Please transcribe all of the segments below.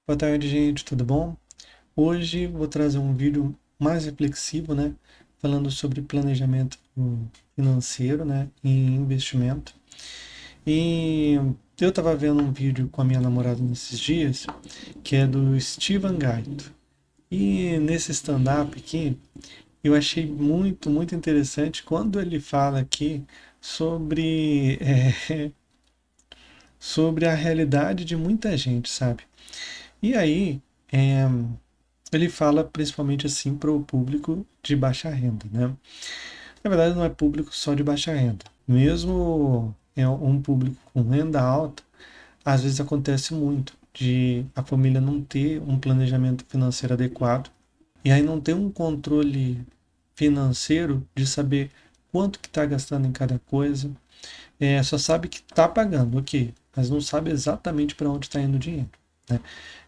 Boa tarde, gente, tudo bom? Hoje vou trazer um vídeo mais reflexivo, né? Falando sobre planejamento financeiro, né? E investimento. E eu estava vendo um vídeo com a minha namorada nesses dias, que é do Steven Gaito. E nesse stand-up aqui, eu achei muito interessante quando ele fala aqui sobre, sobre a realidade de muita gente, sabe? E aí, é, ele fala principalmente assim para o público de baixa renda, né? Na verdade, não é público só de baixa renda. Mesmo um público com renda alta, às vezes acontece muito de a família não ter um planejamento financeiro adequado e aí não ter um controle financeiro de saber quanto que está gastando em cada coisa. Só sabe que está pagando, ok, mas não sabe exatamente para onde está indo o dinheiro. Né?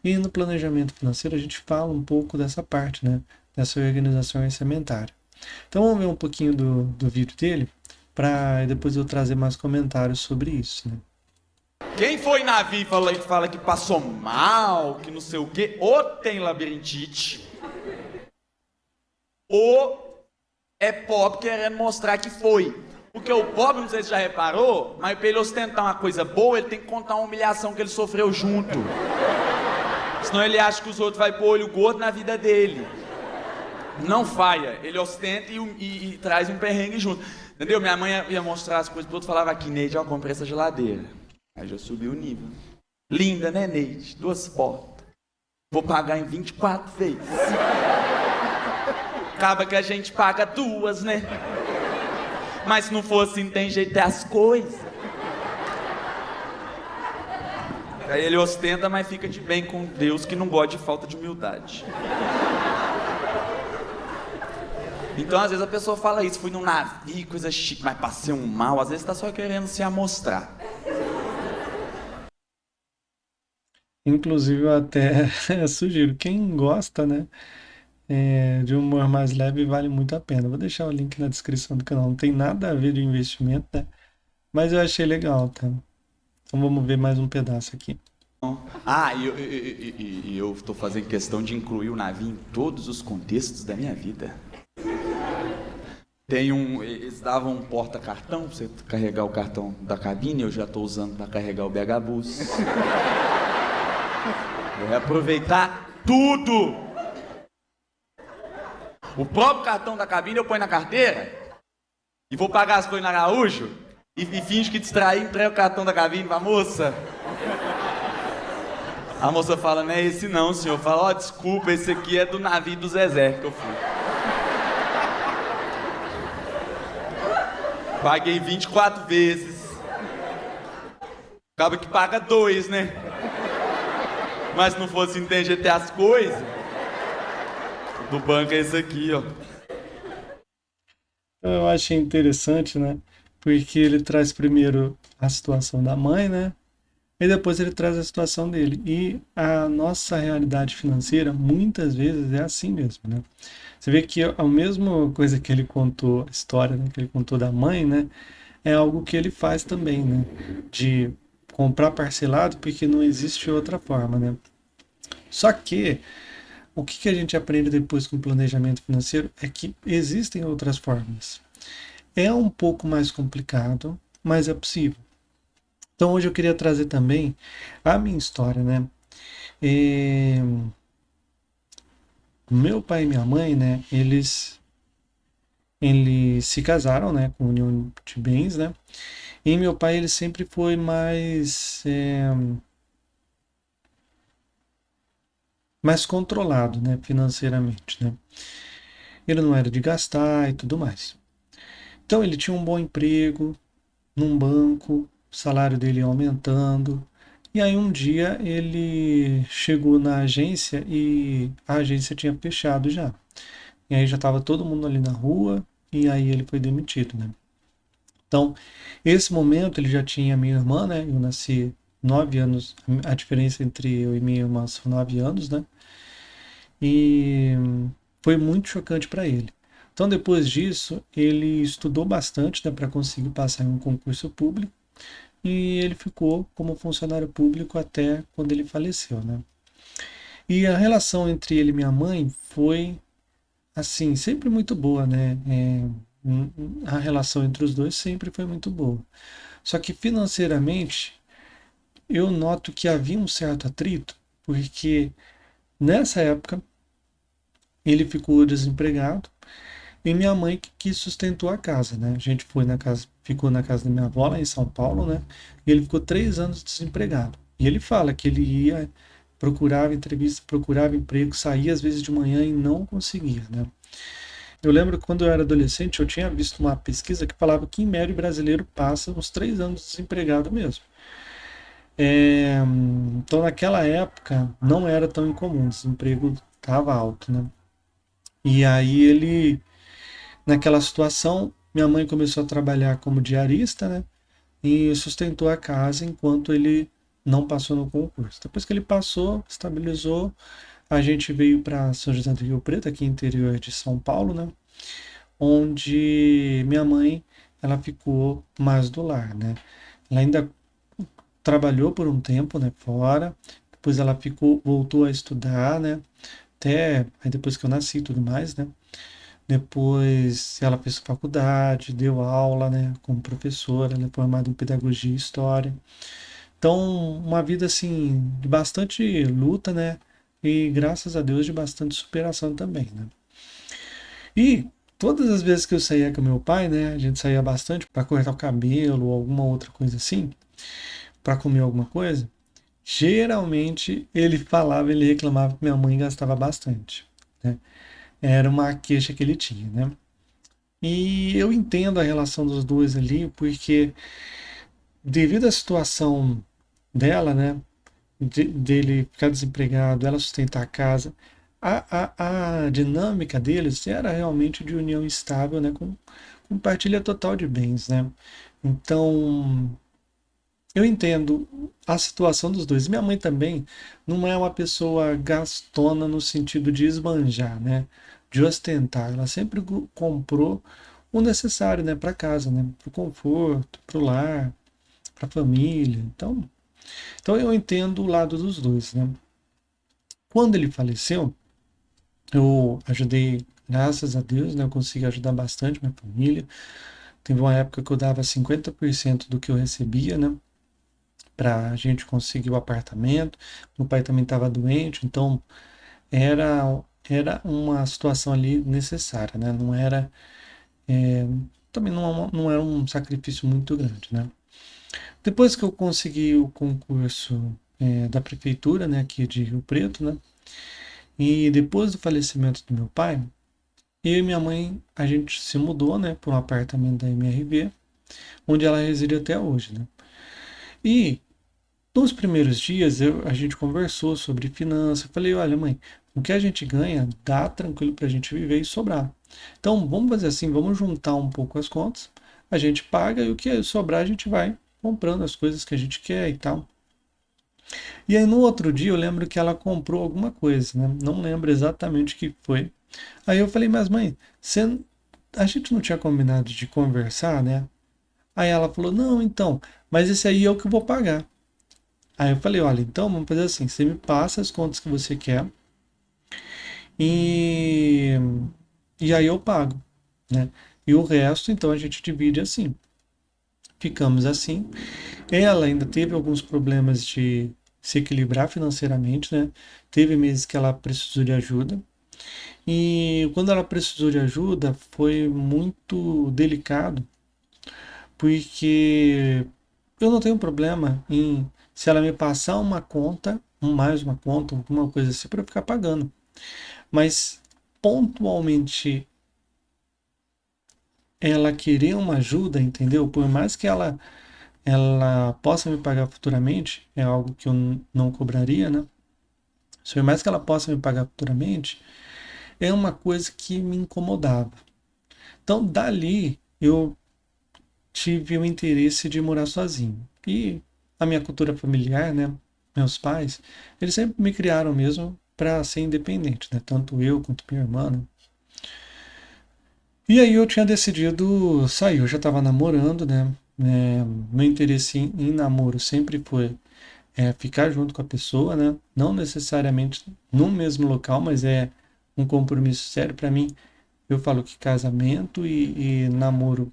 E no planejamento financeiro a gente fala um pouco dessa parte, né? Dessa organização orçamentária. Então vamos ver um pouquinho do vídeo dele, para depois eu trazer mais comentários sobre isso. Né? Quem foi na vida e fala que passou mal, que não sei o quê, ou tem labirintite, ou é pobre querendo mostrar que foi. Porque o pobre, não sei se já reparou, mas pra ele ostentar uma coisa boa, ele tem que contar uma humilhação que ele sofreu junto. Senão ele acha que os outros vão pôr olho gordo na vida dele. Não falha, ele ostenta e traz um perrengue junto. Entendeu? Minha mãe ia mostrar as coisas pro outro, falava aqui, Neide, ó, comprei essa geladeira. Aí já subiu o nível. Linda, né, Neide? 2 portas. Vou pagar em 24 vezes. Acaba que a gente paga 2, né? Mas se não for assim, tem jeito de as coisas. Aí ele ostenta, mas fica de bem com Deus, que não gosta de falta de humildade. Então, às vezes a pessoa fala isso, fui num navio, coisa chique, mas passei um mal. Às vezes tá só querendo se amostrar. Inclusive eu até sugiro, quem gosta, né, de humor mais leve vale muito a pena. Vou deixar o link na descrição do canal. Não tem nada a ver de investimento, né? Mas eu achei legal, tá? Então vamos ver mais um pedaço aqui. Ah, e eu tô fazendo questão de incluir o navio em todos os contextos da minha vida. Eles davam um porta-cartão pra você carregar o cartão da cabine, eu já tô usando para carregar o BH Bus. Vou reaproveitar tudo. O próprio cartão da cabine eu ponho na carteira e vou pagar as coisas na Araújo e finge que distraí, entrego o cartão da cabine pra moça. A moça fala, não é esse não, senhor. Fala, ó, desculpa, esse aqui é do navio do Zezé que eu fui. Paguei 24 vezes. Acaba que paga 2, né? Mas se não fosse entender até as coisas, do banco é esse aqui, ó. Eu achei interessante, né? Porque ele traz primeiro a situação da mãe, né? E depois ele traz a situação dele. E a nossa realidade financeira, muitas vezes, é assim mesmo, né? Você vê que a mesma coisa que ele contou, a história, né, que ele contou da mãe, né? É algo que ele faz também, né? De comprar parcelado, porque não existe outra forma, né? Só que o que a gente aprende depois com o planejamento financeiro é que existem outras formas. É um pouco mais complicado, mas é possível. Então hoje eu queria trazer também a minha história, né? E meu pai e minha mãe, né? Eles se casaram, né? Com união de bens, né? E meu pai ele sempre foi mais controlado, né? Financeiramente, né? Ele não era de gastar e tudo mais. Então ele tinha um bom emprego num banco, o salário dele ia aumentando. E aí um dia ele chegou na agência e a agência tinha fechado já. E aí já estava todo mundo ali na rua e aí ele foi demitido, né? Então, esse momento ele já tinha minha irmã, né? Eu nasci 9 anos, a diferença entre eu e minha irmã são 9 anos, né? E foi muito chocante para ele. Então, depois disso, ele estudou bastante, né, para conseguir passar em um concurso público e ele ficou como funcionário público até quando ele faleceu, né? E a relação entre ele e minha mãe foi, assim, sempre muito boa, né? A relação entre os dois sempre foi muito boa. Só que financeiramente, eu noto que havia um certo atrito, porque nessa época ele ficou desempregado e minha mãe que sustentou a casa, né? A gente foi na casa, ficou na casa da minha avó lá em São Paulo, né? E ele ficou 3 anos desempregado. E ele fala que ele ia, procurava entrevista, procurava emprego, saía às vezes de manhã e não conseguia, né? Eu lembro que quando eu era adolescente, eu tinha visto uma pesquisa que falava que em média o brasileiro passa uns 3 anos desempregado mesmo. Então naquela época não era tão incomum, o desemprego estava alto, né? E aí ele, naquela situação, minha mãe começou a trabalhar como diarista, né? E sustentou a casa enquanto ele não passou no concurso. Depois que ele passou, estabilizou, a gente veio para São José do Rio Preto, aqui interior de São Paulo, né? Onde minha mãe, ela ficou mais do lar, né? Ela ainda trabalhou por um tempo, né, fora. Depois ela ficou, voltou a estudar, né? Até aí depois que eu nasci e tudo mais, né? Depois ela fez faculdade, deu aula, né, como professora, ela é formada em pedagogia e história. Então, uma vida assim de bastante luta, né? E graças a Deus de bastante superação também, né? E todas as vezes que eu saía com meu pai, né, a gente saía bastante para cortar o cabelo ou alguma outra coisa assim, para comer alguma coisa. Geralmente ele falava, ele reclamava que minha mãe gastava bastante, né? Era uma queixa que ele tinha, né? E eu entendo a relação dos dois ali, porque devido à situação dela, né, dele ficar desempregado, ela sustentar a casa, a dinâmica deles era realmente de união estável, né, com partilha total de bens, né? Então, eu entendo a situação dos dois. Minha mãe também não é uma pessoa gastona no sentido de esbanjar, né? De ostentar. Ela sempre comprou o necessário, né, para casa, né? Para o conforto, para o lar, para a família. Então eu entendo o lado dos dois, né? Quando ele faleceu, eu ajudei, graças a Deus, né? Eu consegui ajudar bastante minha família. Teve uma época que eu dava 50% do que eu recebia, né? Para a gente conseguir o apartamento. Meu pai também estava doente, então era uma situação ali necessária, né? Não era também não era um sacrifício muito grande, né? Depois que eu consegui o concurso da prefeitura, né, aqui de Rio Preto, né? E depois do falecimento do meu pai, eu e minha mãe, a gente se mudou, né, para um apartamento da MRV, onde ela reside até hoje, né? E nos primeiros dias a gente conversou sobre finanças. Eu falei, olha, mãe, o que a gente ganha dá tranquilo para a gente viver e sobrar. Então vamos fazer assim, vamos juntar um pouco as contas, a gente paga e o que sobrar a gente vai comprando as coisas que a gente quer e tal. E aí no outro dia eu lembro que ela comprou alguma coisa, né? Não lembro exatamente o que foi. Aí eu falei, mas mãe, a gente não tinha combinado de conversar, né? Aí ela falou, não, então, mas esse aí é o que eu vou pagar. Aí eu falei, olha, então vamos fazer assim, você me passa as contas que você quer e, e aí eu pago, né? E o resto, então, a gente divide assim. Ficamos assim. Ela ainda teve alguns problemas de se equilibrar financeiramente, né? Teve meses que ela precisou de ajuda. E quando ela precisou de ajuda, foi muito delicado, porque eu não tenho problema em se ela me passar uma conta, mais uma conta, alguma coisa assim, para eu ficar pagando. Mas pontualmente ela querer uma ajuda, entendeu? Por mais que ela possa me pagar futuramente, é algo que eu não cobraria, né? Por mais que ela possa me pagar futuramente, é uma coisa que me incomodava. Então, dali, eu tive o interesse de morar sozinho. E a minha cultura familiar, né? Meus pais, eles sempre me criaram mesmo para ser independente, né? Tanto eu quanto minha irmã, né? E aí eu tinha decidido sair. Eu já estava namorando, né? Meu interesse em namoro sempre foi ficar junto com a pessoa, né? Não necessariamente no mesmo local, mas é um compromisso sério para mim. Eu falo que casamento e namoro,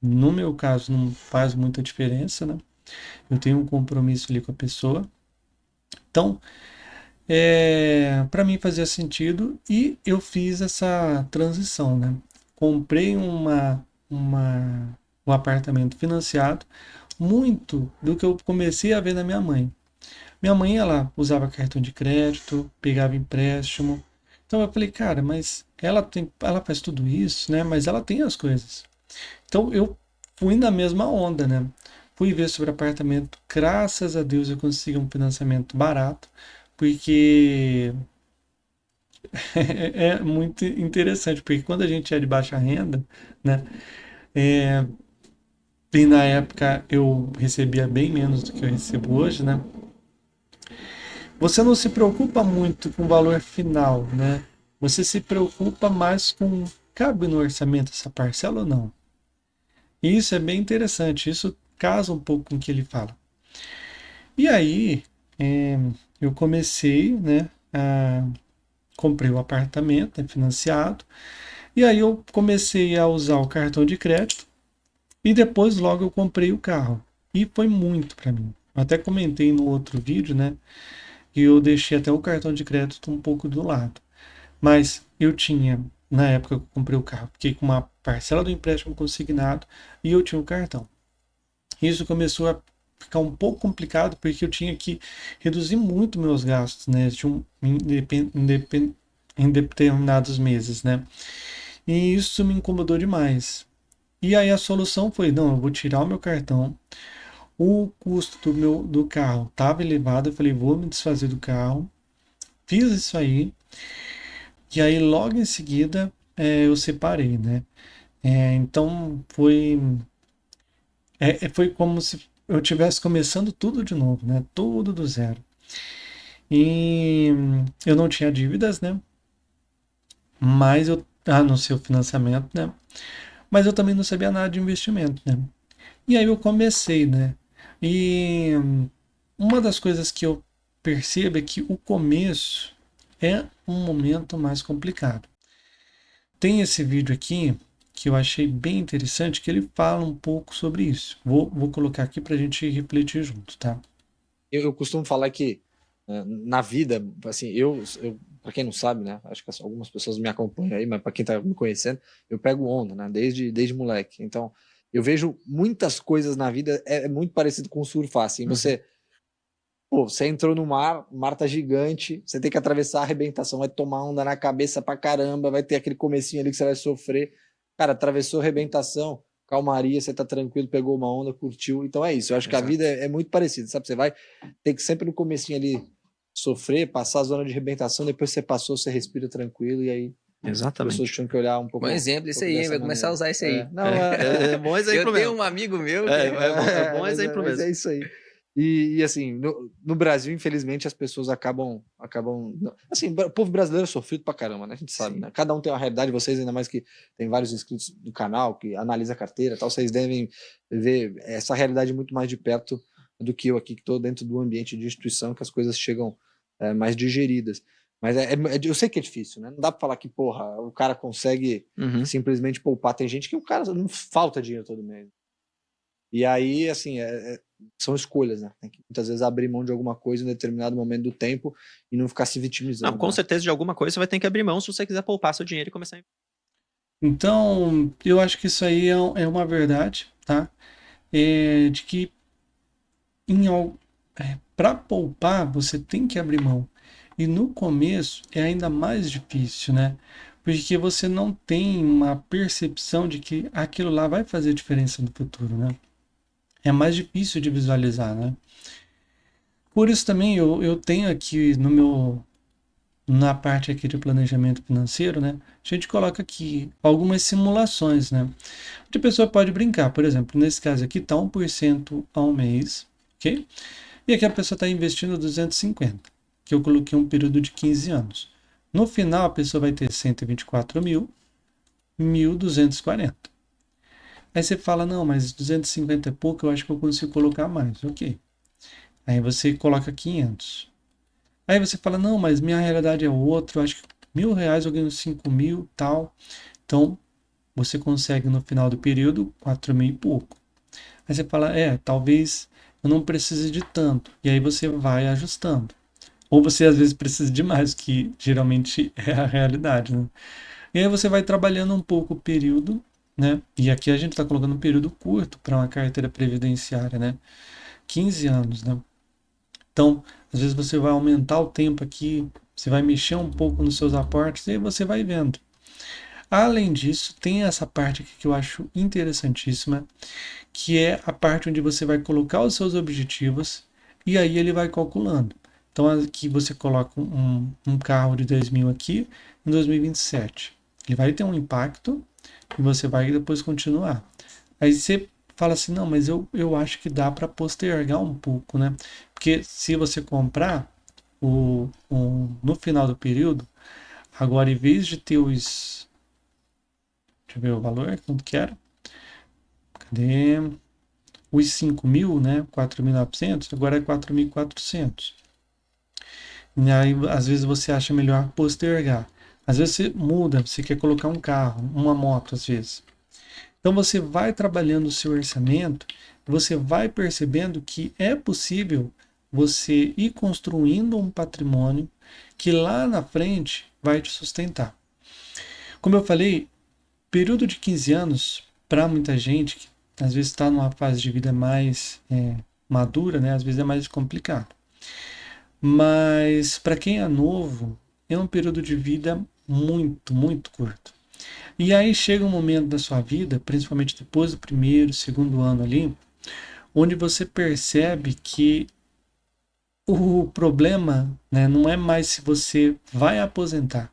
no meu caso, não faz muita diferença, né? Eu tenho um compromisso ali com a pessoa. Então, para mim fazia sentido e eu fiz essa transição, né? Comprei um apartamento financiado, muito do que eu comecei a ver na minha mãe. Minha mãe, ela usava cartão de crédito, pegava empréstimo. Então eu falei, cara, mas ela faz tudo isso, né? Mas ela tem as coisas. Então eu fui na mesma onda, né? Fui ver sobre apartamento. Graças a Deus eu consegui um financiamento barato, porque é muito interessante, porque quando a gente é de baixa renda, né? É, e na época eu recebia bem menos do que eu recebo hoje, né? Você não se preocupa muito com o valor final, né? Você se preocupa mais com cabe no orçamento essa parcela ou não. E isso é bem interessante, isso casa um pouco com o que ele fala. E aí, é, eu comecei, né, comprei o apartamento, né, financiado, e aí eu comecei a usar o cartão de crédito e depois logo eu comprei o carro. E foi muito para mim. Eu até comentei no outro vídeo, né, que eu deixei até o cartão de crédito um pouco do lado. Mas eu tinha, na época que eu comprei o carro, fiquei com uma parcela do empréstimo consignado e eu tinha o cartão. Isso começou a ficar um pouco complicado porque eu tinha que reduzir muito meus gastos, né, em determinados meses, né? E isso me incomodou demais. E aí a solução foi, não, eu vou tirar o meu cartão. O custo do carro estava elevado, eu falei, vou me desfazer do carro. Fiz isso aí. E aí logo em seguida eu separei, né? Então foi como se eu estivesse começando tudo de novo, né? Tudo do zero. E eu não tinha dívidas, né? Mas eu, no seu financiamento, né? Mas eu também não sabia nada de investimento, né? E aí eu comecei, né? E uma das coisas que eu percebo é que o começo é um momento mais complicado. Tem esse vídeo aqui que eu achei bem interessante, que ele fala um pouco sobre isso. Vou colocar aqui para a gente refletir junto, tá? Eu costumo falar que na vida, assim, para quem não sabe, né? Acho que algumas pessoas me acompanham aí, mas para quem tá me conhecendo, eu pego onda, né? Desde moleque. Então, eu vejo muitas coisas na vida, é muito parecido com surfar, assim. Você entrou no mar, o mar tá gigante, você tem que atravessar a arrebentação, vai tomar onda na cabeça pra caramba, vai ter aquele comecinho ali que você vai sofrer. Cara, atravessou a arrebentação, calmaria, você tá tranquilo, pegou uma onda, curtiu. Então é isso. Eu acho que a vida é muito parecida, sabe? Você vai ter que sempre no comecinho ali sofrer, passar a zona de arrebentação, depois você passou, você respira tranquilo e aí Exatamente. as pessoas tinham que olhar um pouco. Bom exemplo, isso aí, vai começar a usar isso aí. Não, É bom exemplo eu tenho um amigo meu que é bom exemplo mesmo. É isso aí. E assim, no Brasil, infelizmente, as pessoas acabam. Assim, o povo brasileiro é sofrido pra caramba, né? A gente sabe, né? Cada um tem uma realidade, vocês, ainda mais que tem vários inscritos no canal, que analisa a carteira e tal, vocês devem ver essa realidade muito mais de perto do que eu aqui, que estou dentro do ambiente de instituição, que as coisas chegam mais digeridas. Mas eu sei que é difícil, né? Não dá pra falar que, porra, o cara consegue simplesmente poupar. Tem gente que o cara não falta dinheiro todo mês. E aí, assim, são escolhas, né? Tem que muitas vezes abrir mão de alguma coisa em determinado momento do tempo e não ficar se vitimizando. Não, com certeza de alguma coisa você vai ter que abrir mão se você quiser poupar seu dinheiro e começar a... Então, eu acho que isso aí é uma verdade, tá? De que para poupar você tem que abrir mão. E no começo é ainda mais difícil, né? Porque você não tem uma percepção de que aquilo lá vai fazer diferença no futuro, né? É mais difícil de visualizar, né? Por isso também eu tenho aqui na parte aqui de planejamento financeiro, né? A gente coloca aqui algumas simulações, né? A pessoa pode brincar, por exemplo, nesse caso aqui tá 1% ao mês, ok? E aqui a pessoa está investindo 250, que eu coloquei um período de 15 anos. No final a pessoa vai ter 124 mil, 1.240. Aí você fala, não, mas 250 é pouco, eu acho que eu consigo colocar mais, ok. Aí você coloca 500. Aí você fala, não, mas minha realidade é outra, eu acho que R$ 1.000 eu ganho 5.000, tal. Então, você consegue no final do período 4.000 e pouco. Aí você fala, talvez eu não precise de tanto. E aí você vai ajustando. Ou você às vezes precisa de mais, que geralmente é a realidade, né? E aí você vai trabalhando um pouco o período, né? E aqui a gente está colocando um período curto para uma carteira previdenciária, né? 15 anos, né? Então, às vezes você vai aumentar o tempo aqui, você vai mexer um pouco nos seus aportes e aí você vai vendo. Além disso, tem essa parte aqui que eu acho interessantíssima, que é a parte onde você vai colocar os seus objetivos e aí ele vai calculando. Então aqui você coloca um carro de 2.000 aqui em 2027. Ele vai ter um impacto e você vai depois continuar. Aí você fala assim, não, mas eu acho que dá para postergar um pouco, né? Porque se você comprar no final do período, agora em vez de ter os... Deixa eu ver o valor, quanto que era? Cadê? Os 5.000, né? 4.900, agora é 4.400. E aí, às vezes, você acha melhor postergar. Às vezes você muda, você quer colocar um carro, uma moto, às vezes. Então você vai trabalhando o seu orçamento, você vai percebendo que é possível você ir construindo um patrimônio que lá na frente vai te sustentar. Como eu falei, período de 15 anos, para muita gente que às vezes está numa fase de vida mais madura, né? Às vezes é mais complicado. Mas para quem é novo, é um período de vida muito, muito curto. E aí chega um momento da sua vida, principalmente depois do primeiro, segundo ano ali, onde você percebe que o problema, né, não é mais se você vai aposentar,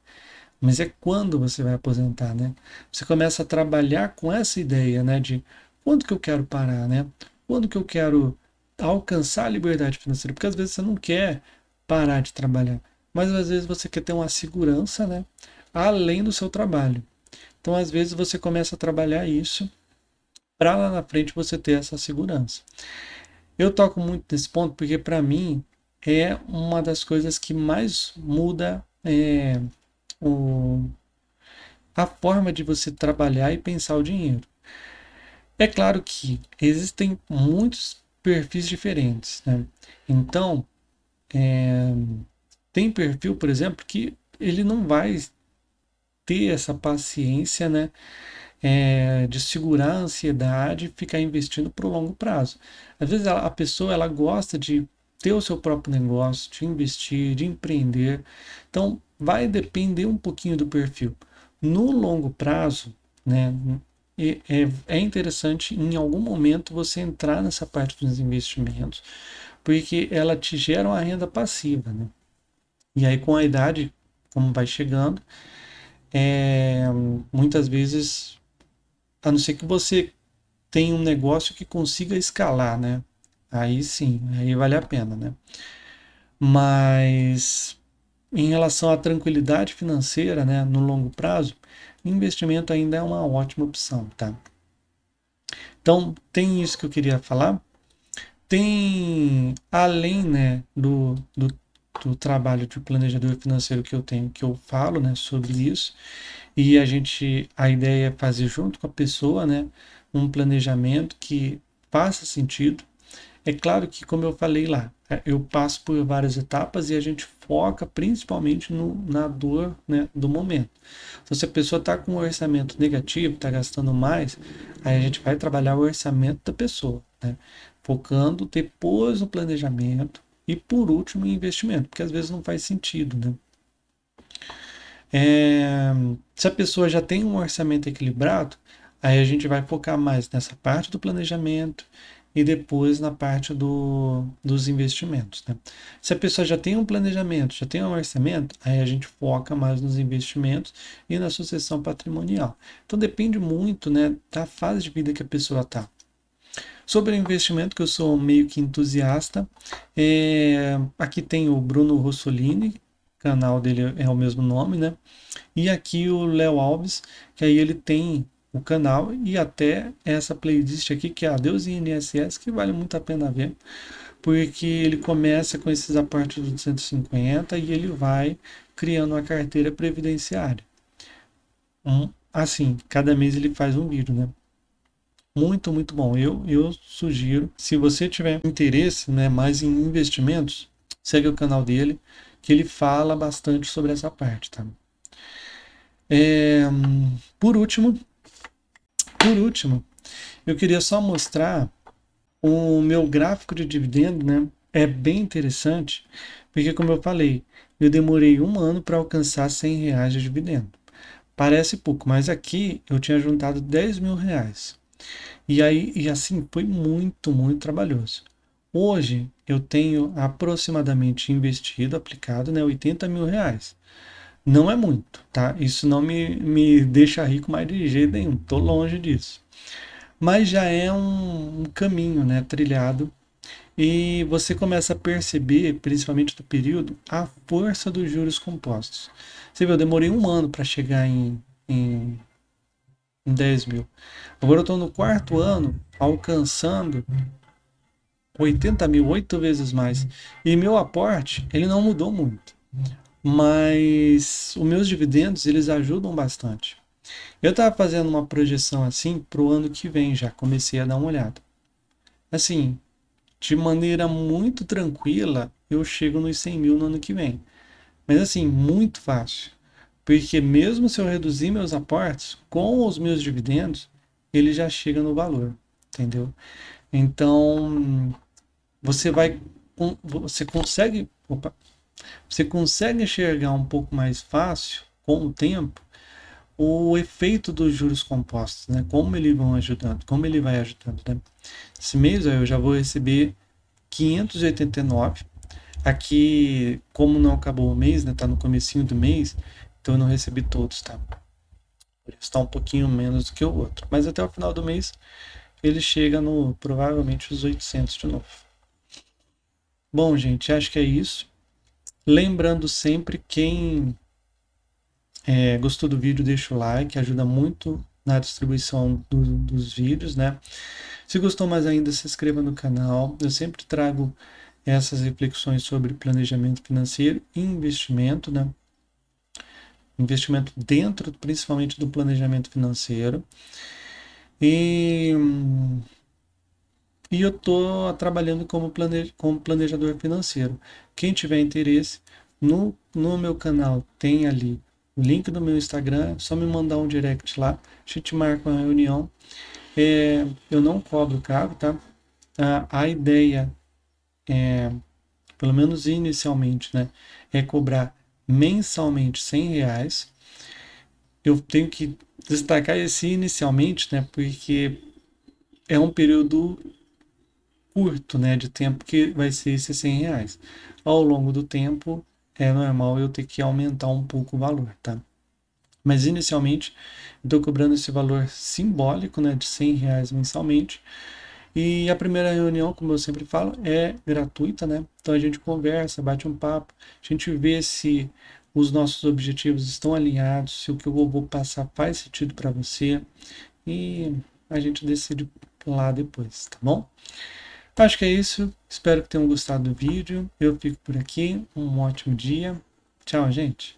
mas é quando você vai aposentar, né? Você começa a trabalhar com essa ideia, né, de quando que eu quero parar, né? Quando que eu quero alcançar a liberdade financeira? Porque às vezes você não quer parar de trabalhar, mas às vezes você quer ter uma segurança, né, além do seu trabalho. Então, às vezes você começa a trabalhar isso para lá na frente você ter essa segurança. Eu toco muito nesse ponto porque para mim é uma das coisas que mais muda o, a forma de você trabalhar e pensar o dinheiro. É claro que existem muitos perfis diferentes, né? Então, tem perfil, por exemplo, que ele não vai ter essa paciência, né? De segurar a ansiedade e ficar investindo para o longo prazo. Às vezes a pessoa ela gosta de ter o seu próprio negócio, de investir, de empreender. Então, vai depender um pouquinho do perfil. No longo prazo, né, é interessante em algum momento você entrar nessa parte dos investimentos, porque ela te gera uma renda passiva, né? E aí com a idade, como vai chegando, muitas vezes, a não ser que você tenha um negócio que consiga escalar, né? Aí sim, aí vale a pena, né? Mas em relação à tranquilidade financeira, né, no longo prazo, investimento ainda é uma ótima opção, tá? Então, tem isso que eu queria falar. Tem, além, né, do trabalho de planejador financeiro que eu tenho, que eu falo, né, sobre isso, e a ideia é fazer junto com a pessoa, né, um planejamento que faça sentido. É claro que, como eu falei lá, eu passo por várias etapas e a gente foca principalmente na dor, né, do momento. Então, se a pessoa está com um orçamento negativo, está gastando mais, aí a gente vai trabalhar o orçamento da pessoa, né, focando depois no planejamento e, por último, em investimento, porque às vezes não faz sentido, né? Se a pessoa já tem um orçamento equilibrado, aí a gente vai focar mais nessa parte do planejamento e depois na parte dos investimentos, né? Se a pessoa já tem um planejamento, já tem um orçamento, aí a gente foca mais nos investimentos e na sucessão patrimonial. Então depende muito, né, da fase de vida que a pessoa está. Sobre o investimento, que eu sou meio que entusiasta, aqui tem o Bruno Rossolini, o canal dele é o mesmo nome, né? E aqui o Léo Alves, que aí ele tem o canal e até essa playlist aqui, que é a Deus INSS, que vale muito a pena ver, porque ele começa com esses aportes de 250 e ele vai criando uma carteira previdenciária. Assim, cada mês ele faz um vídeo, né? Muito, muito bom. Eu sugiro, se você tiver interesse, né, mais em investimentos, segue o canal dele, que ele fala bastante sobre essa parte, tá? Por último, eu queria só mostrar o meu gráfico de dividendo, né? É bem interessante, porque como eu falei, eu demorei um ano para alcançar R$ 100 de dividendo. Parece pouco, mas aqui eu tinha juntado R$ 10.000. E assim, foi muito, muito trabalhoso. Hoje eu tenho aproximadamente investido, aplicado, né, R$ 80.000. Não é muito, tá? Isso não me deixa rico mais de jeito nenhum, tô longe disso. Mas já é um caminho, né, trilhado. E você começa a perceber, principalmente do período, a força dos juros compostos. Você viu, eu demorei um ano para chegar em 10 mil. Agora eu estou no quarto ano, alcançando 80.000, 8 vezes mais. E meu aporte, ele não mudou muito. Mas os meus dividendos, eles ajudam bastante. Eu estava fazendo uma projeção assim para o ano que vem, já comecei a dar uma olhada. Assim, de maneira muito tranquila, eu chego nos 100.000 no ano que vem. Mas assim, muito fácil. Porque mesmo se eu reduzir meus aportes, com os meus dividendos, ele já chega no valor, entendeu? Então, você consegue, você consegue enxergar um pouco mais fácil, com o tempo, o efeito dos juros compostos, né? Como ele vão ajudando, como ele vai ajudando, né? Esse mês eu já vou receber 589. Aqui, como não acabou o mês, né? Tá no comecinho do mês, então eu não recebi todos, tá? Por isso tá um pouquinho menos do que o outro. Mas até o final do mês ele chega no provavelmente os 800 de novo. Bom, gente, acho que é isso. Lembrando sempre, quem gostou do vídeo, deixa o like, ajuda muito na distribuição dos vídeos, né? Se gostou mais ainda, se inscreva no canal. Eu sempre trago essas reflexões sobre planejamento financeiro e investimento, né? Investimento dentro, principalmente do planejamento financeiro. E eu estou trabalhando como planejador financeiro. Quem tiver interesse, no meu canal tem ali o link do meu Instagram, é só me mandar um direct lá, a gente marca uma reunião. Eu não cobro caro, tá? A ideia pelo menos inicialmente, né, é cobrar mensalmente R$ 100. Eu tenho que destacar esse inicialmente, né, porque é um período curto, né, de tempo que vai ser esses R$ 100. Ao longo do tempo, é normal eu ter que aumentar um pouco o valor, tá? Mas inicialmente, eu estou cobrando esse valor simbólico, né, de R$ 100 mensalmente. E a primeira reunião, como eu sempre falo, é gratuita, né? Então a gente conversa, bate um papo, a gente vê se os nossos objetivos estão alinhados, se o que eu vou passar faz sentido para você e a gente decide lá depois, tá bom? Acho que é isso. Espero que tenham gostado do vídeo. Eu fico por aqui. Um ótimo dia. Tchau, gente.